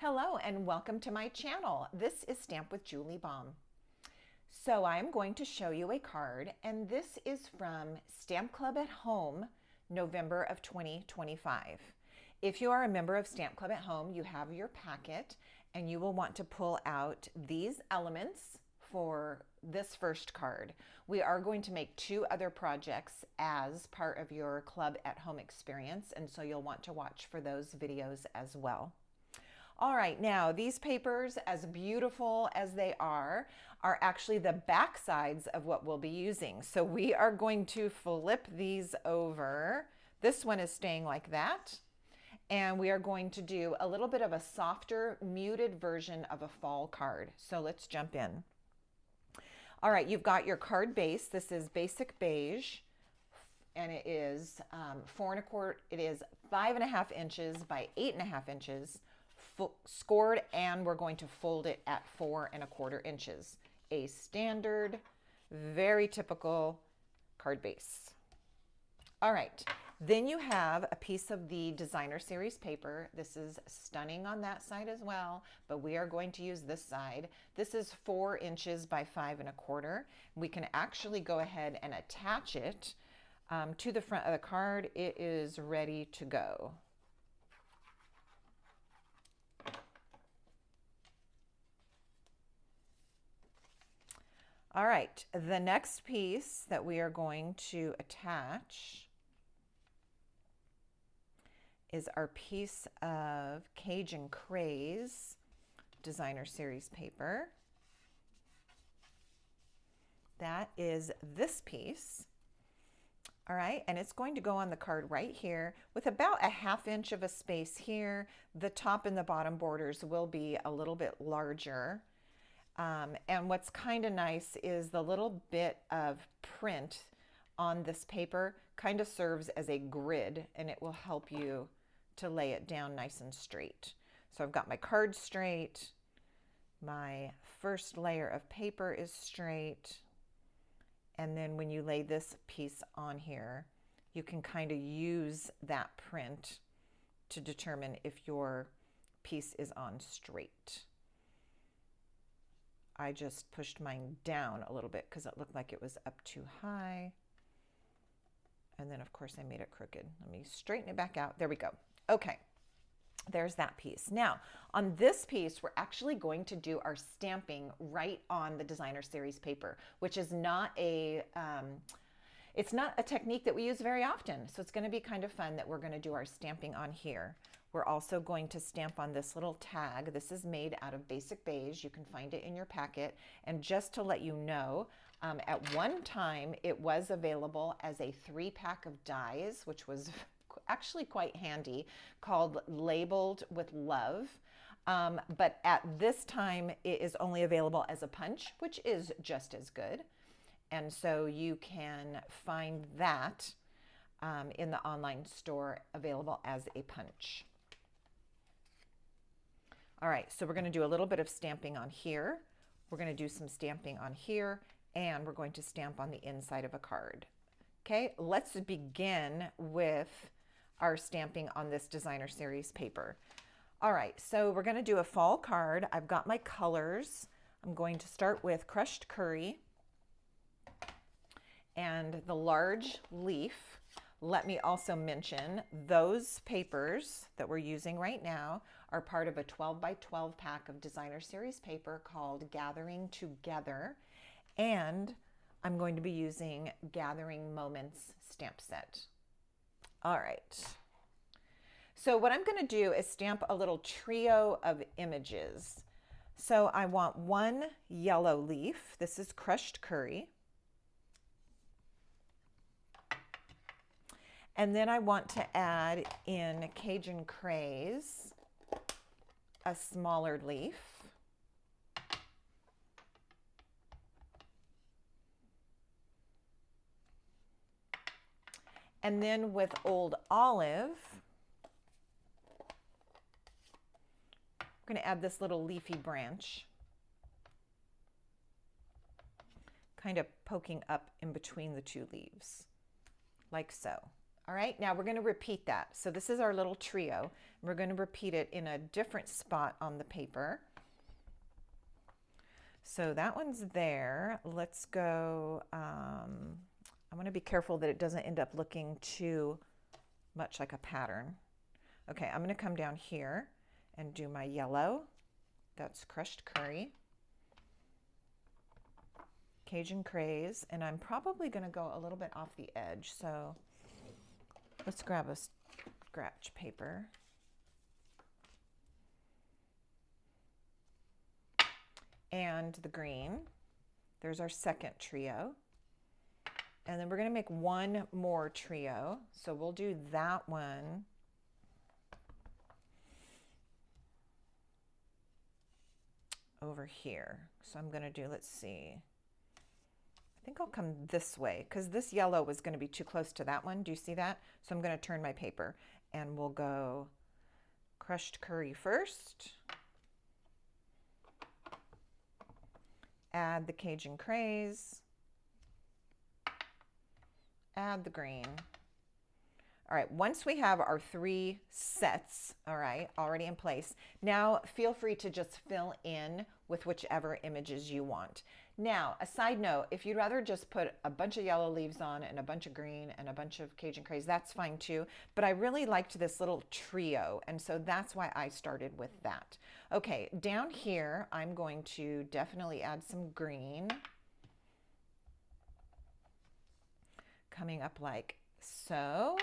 Hello and welcome to my channel. This is Stamp with Julie Baum. So I'm going to show you a card, and this is from Stamp Club at Home, November of 2025. If you are a member of Stamp Club at Home, you have your packet and you will want to pull out these elements for this first card. We are going to make 2 other projects as part of your Club at Home experience, and so you'll want to watch for those videos as well. All right, now these papers, as beautiful as they are actually the back sides of what we'll be using. So we are going to flip these over. This one is staying like that. And we are going to do a little bit of a softer, muted version of a fall card. So let's jump in. All right, you've got your card base. This is Basic Beige, and it is 4 1/4. It is 5.5 inches by 8.5 inches. Scored, and we're going to fold it at 4 1/4 inches. A standard, very typical card base. All right, then you have a piece of the designer series paper. This is stunning on that side as well, but we are going to use this side. This is 4 inches by 5 1/4. We can actually go ahead and attach it to the front of the card. It is ready to go. All right, the next piece that we are going to attach is our piece of Cajun Craze designer series paper. That is this piece. All right, and it's going to go on the card right here with about a 1/2 inch of a space here. The top and the bottom borders will be a little bit larger. And what's kind of nice is the little bit of print on this paper kind of serves as a grid, and it will help you to lay it down nice and straight. So I've got my card straight, my first layer of paper is straight, and then when you lay this piece on here, you can kind of use that print to determine if your piece is on straight. I just pushed mine down a little bit because it looked like it was up too high. And then of course I made it crooked. Let me straighten it back out. There we go. Okay, there's that piece. Now on this piece, we're actually going to do our stamping right on the designer series paper, which is not it's not a technique that we use very often. So it's going to be kind of fun that we're going to do our stamping on here. We're also going to stamp on this little tag. This is made out of Basic Beige. You can find it in your packet. And just to let you know, at one time it was available as a 3-pack of dies, which was actually quite handy, called Labeled with Love. But at this time it is only available as a punch, which is just as good. And so you can find that in the online store available as a punch. All right, so we're going to do a little bit of stamping on here. We're going to do some stamping on here, and we're going to stamp on the inside of a card. Okay, let's begin with our stamping on this designer series paper. All right, so we're going to do a fall card. I've got my colors. I'm going to start with crushed curry and the large leaf. Let me also mention those papers that we're using right now are part of a 12 by 12 pack of designer series paper called Gathering Together, and I'm going to be using Gathering Moments stamp set. All right, so what I'm going to do is stamp a little trio of images. So I want one yellow leaf. This is crushed curry. And then I want to add in Cajun Craze, a smaller leaf. And then with Old Olive, I'm going to add this little leafy branch, kind of poking up in between the 2 leaves, like so. All right, now we're going to repeat that. So this is our little trio. We're going to repeat it in a different spot on the paper. So that one's there. Let's go, I want to be careful that it doesn't end up looking too much like a pattern. Okay, I'm going to come down here and do my yellow. That's crushed curry, Cajun craze, and I'm probably going to go a little bit off the edge. So let's grab a scratch paper. And the green. There's our second trio. And then we're going to make one more trio. So we'll do that one. Over here. So I'm going to do, let's see. I think I'll come this way because this yellow was going to be too close to that one. Do you see that? So I'm going to turn my paper and we'll go crushed curry first. Add the Cajun craze, add the green. All right, once we have our 3 sets, all right, already in place, now feel free to just fill in with whichever images you want. Now, a side note, if you'd rather just put a bunch of yellow leaves on and a bunch of green and a bunch of Cajun craze, that's fine too. But I really liked this little trio, and so that's why I started with that. Okay, down here, I'm going to definitely add some green. Coming up like so.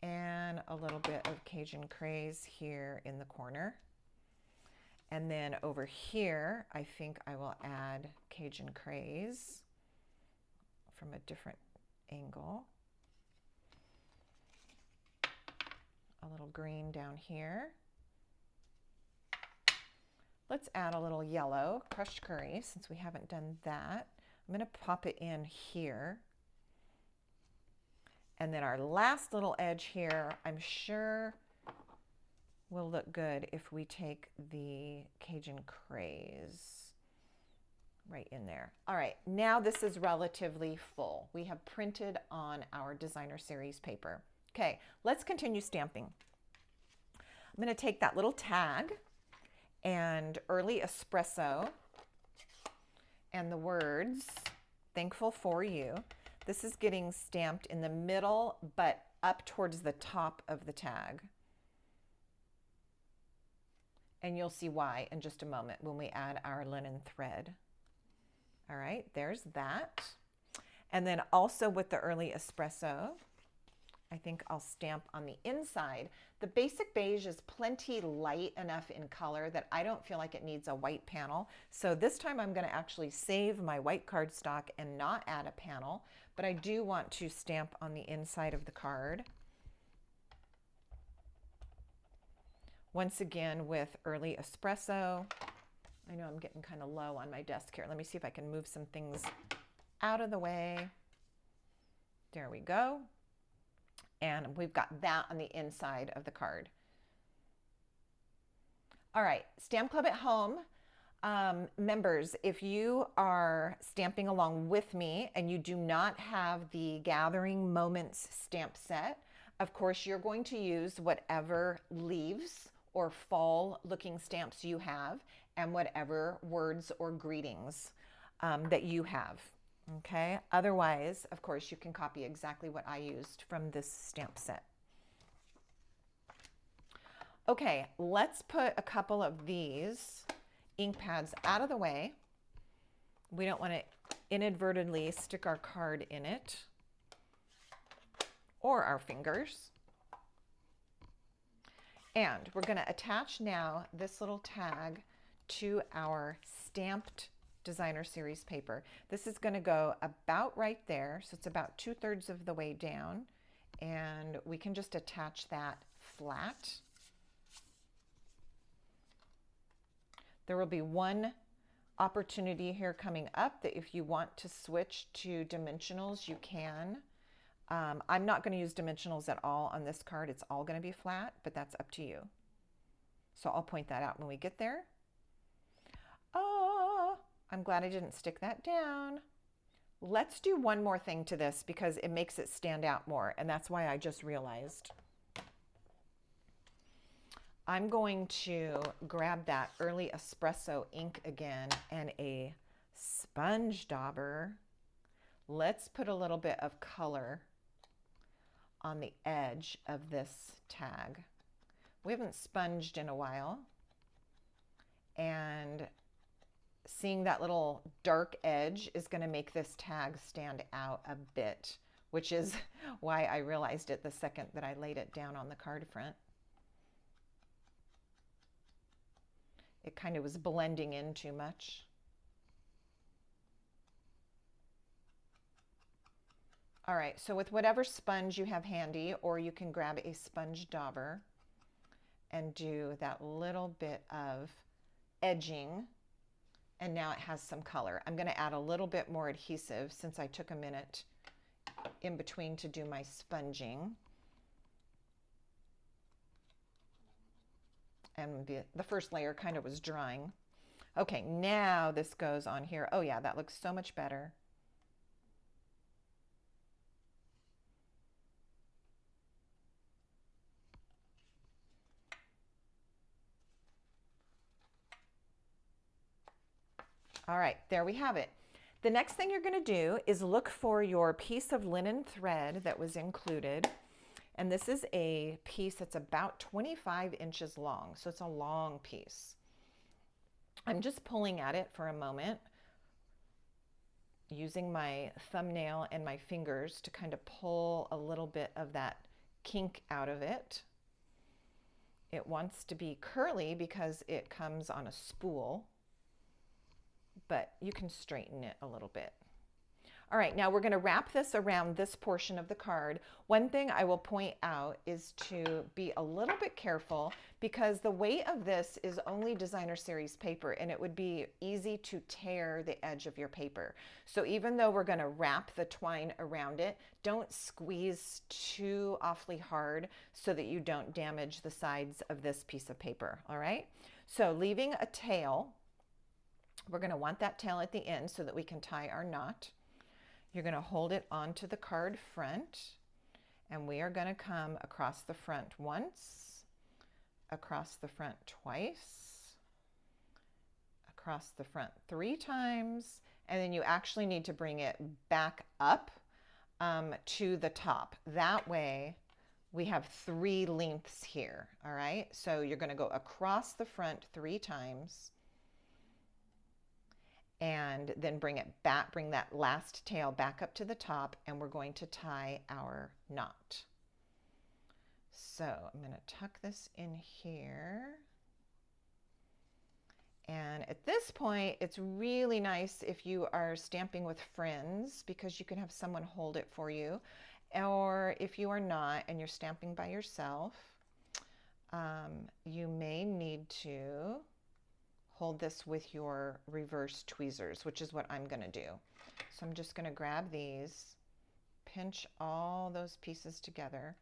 And a little bit of Cajun craze here in the corner. And then over here, I think I will add Cajun craze from a different angle. A little green down here. Let's add a little yellow, crushed curry, since we haven't done that. I'm going to pop it in here. And then our last little edge here, I'm sure will look good if we take the Cajun craze right in there. All right, now this is relatively full. We have printed on our designer series paper. Okay, let's continue stamping. I'm going to take that little tag and early espresso and the words thankful for you. This is getting stamped in the middle, but up towards the top of the tag. And you'll see why in just a moment when we add our linen thread. All right, there's that. And then also with the early espresso, I think I'll stamp on the inside. The basic beige is plenty light enough in color that I don't feel like it needs a white panel. So this time I'm going to actually save my white cardstock and not add a panel, but I do want to stamp on the inside of the card. Once again with early espresso. I know I'm getting kind of low on my desk here. Let me see if I can move some things out of the way. There we go. And we've got that on the inside of the card. All right, Stamp Club at Home members, if you are stamping along with me and you do not have the Gathering Moments stamp set, of course you're going to use whatever leaves or fall looking stamps you have and whatever words or greetings that you have. Okay, otherwise, of course, you can copy exactly what I used from this stamp set. Okay, let's put a couple of these ink pads out of the way. We don't want to inadvertently stick our card in it or our fingers. And we're going to attach now this little tag to our stamped designer series paper. This is going to go about right there, so it's about 2/3 of the way down, and we can just attach that flat. There will be one opportunity here coming up that if you want to switch to dimensionals, you can. I'm not going to use dimensionals at all on this card. It's all going to be flat, but that's up to you. So I'll point that out when we get there. Oh, I'm glad I didn't stick that down. Let's do one more thing to this because it makes it stand out more, and that's why I just realized. I'm going to grab that early espresso ink again and a sponge dauber. Let's put a little bit of color on the edge of this tag. We haven't sponged in a while, and seeing that little dark edge is going to make this tag stand out a bit, which is why I realized it the second that I laid it down on the card front. It kind of was blending in too much. All right, so with whatever sponge you have handy, or you can grab a sponge dauber and do that little bit of edging, and now it has some color. I'm going to add a little bit more adhesive since I took a minute in between to do my sponging. And the first layer kind of was drying. Okay, now this goes on here. Oh yeah, that looks so much better. All right, there we have it. The next thing you're going to do is look for your piece of linen thread that was included. And this is a piece that's about 25 inches long, so it's a long piece. I'm just pulling at it for a moment, using my thumbnail and my fingers to kind of pull a little bit of that kink out of it. It wants to be curly because it comes on a spool, but you can straighten it a little bit. All right, now we're going to wrap this around this portion of the card. One thing I will point out is to be a little bit careful because the weight of this is only designer series paper, and it would be easy to tear the edge of your paper. So even though we're going to wrap the twine around it, don't squeeze too awfully hard so that you don't damage the sides of this piece of paper. All right, so leaving a tail, we're going to want that tail at the end so that we can tie our knot. You're going to hold it onto the card front, and we are going to come across the front once, across the front twice, across the front 3 times, and then you actually need to bring it back up to the top. That way we have 3 lengths here. All right, so you're going to go across the front 3 times, and then bring it back, bring that last tail back up to the top, and we're going to tie our knot. So I'm going to tuck this in here. And at this point, it's really nice if you are stamping with friends because you can have someone hold it for you. Or if you are not and you're stamping by yourself, you may need to hold this with your reverse tweezers, which is what I'm going to do. So I'm just going to grab these, pinch all those pieces together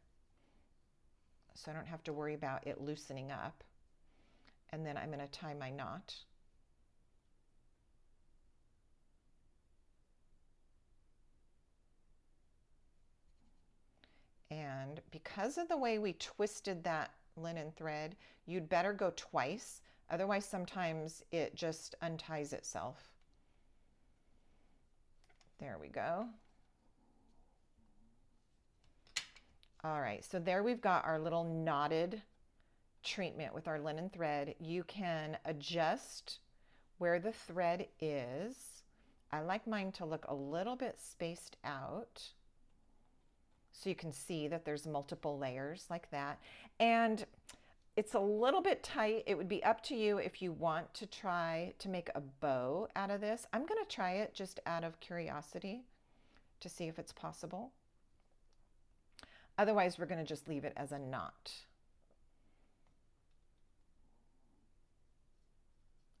so I don't have to worry about it loosening up. And then I'm going to tie my knot. And because of the way we twisted that linen thread, you'd better go twice. Otherwise, sometimes it just unties itself. There we go. All right, so there we've got our little knotted treatment with our linen thread. You can adjust where the thread is. I like mine to look a little bit spaced out, so you can see that there's multiple layers like that. And it's a little bit tight. It would be up to you if you want to try to make a bow out of this. I'm going to try it just out of curiosity to see if it's possible. Otherwise, we're going to just leave it as a knot.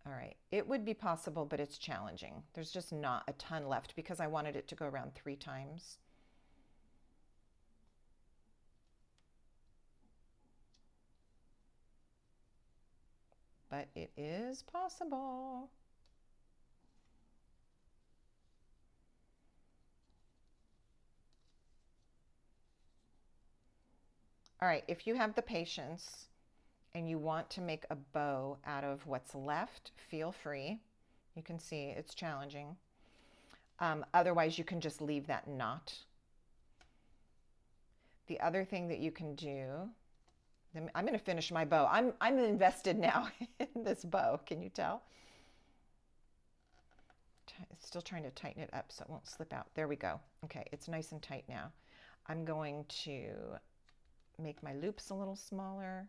All right, it would be possible, but it's challenging. There's just not a ton left because I wanted it to go around 3 times. But it is possible. All right, if you have the patience and you want to make a bow out of what's left, feel free. You can see it's challenging. Otherwise, you can just leave that knot. The other thing that you can do, I'm going to finish my bow. I'm invested now in this bow. Can you tell? Still trying to tighten it up so it won't slip out. There we go. Okay, it's nice and tight now. I'm going to make my loops a little smaller,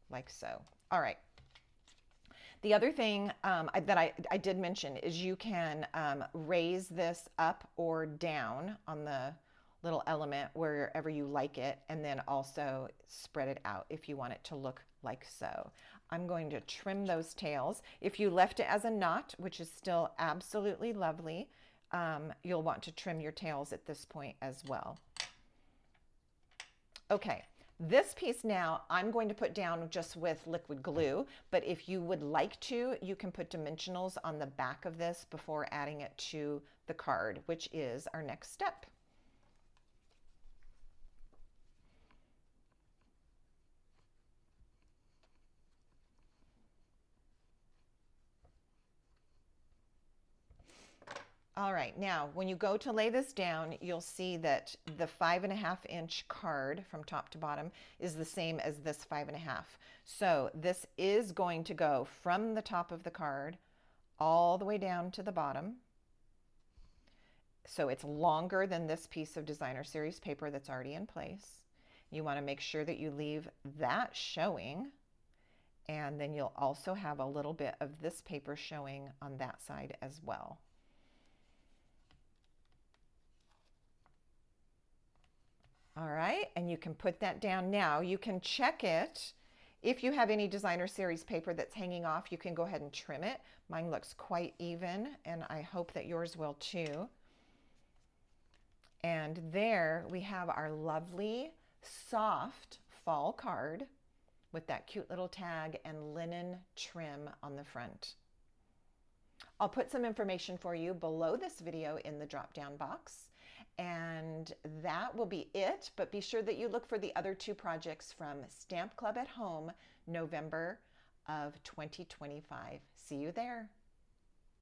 like so. All right. The other thing that I did mention is you can raise this up or down on the little element wherever you like it, and then also spread it out if you want it to look like so. I'm going to trim those tails. If you left it as a knot, which is still absolutely lovely, you'll want to trim your tails at this point as well. Okay, this piece now I'm going to put down just with liquid glue, but if you would like to, you can put dimensionals on the back of this before adding it to the card, which is our next step. All right, now when you go to lay this down, you'll see that the 5.5-inch card from top to bottom is the same as this 5.5. So this is going to go from the top of the card all the way down to the bottom. So it's longer than this piece of designer series paper that's already in place. You want to make sure that you leave that showing, and then you'll also have a little bit of this paper showing on that side as well. All right, and you can put that down now. You can check it. If you have any designer series paper that's hanging off, you can go ahead and trim it. Mine looks quite even, and I hope that yours will too. And there we have our lovely, soft fall card with that cute little tag and linen trim on the front. I'll put some information for you below this video in the drop-down box. And that will be it, but be sure that you look for the other two projects from Stamp Club at Home, November of 2025. See you there.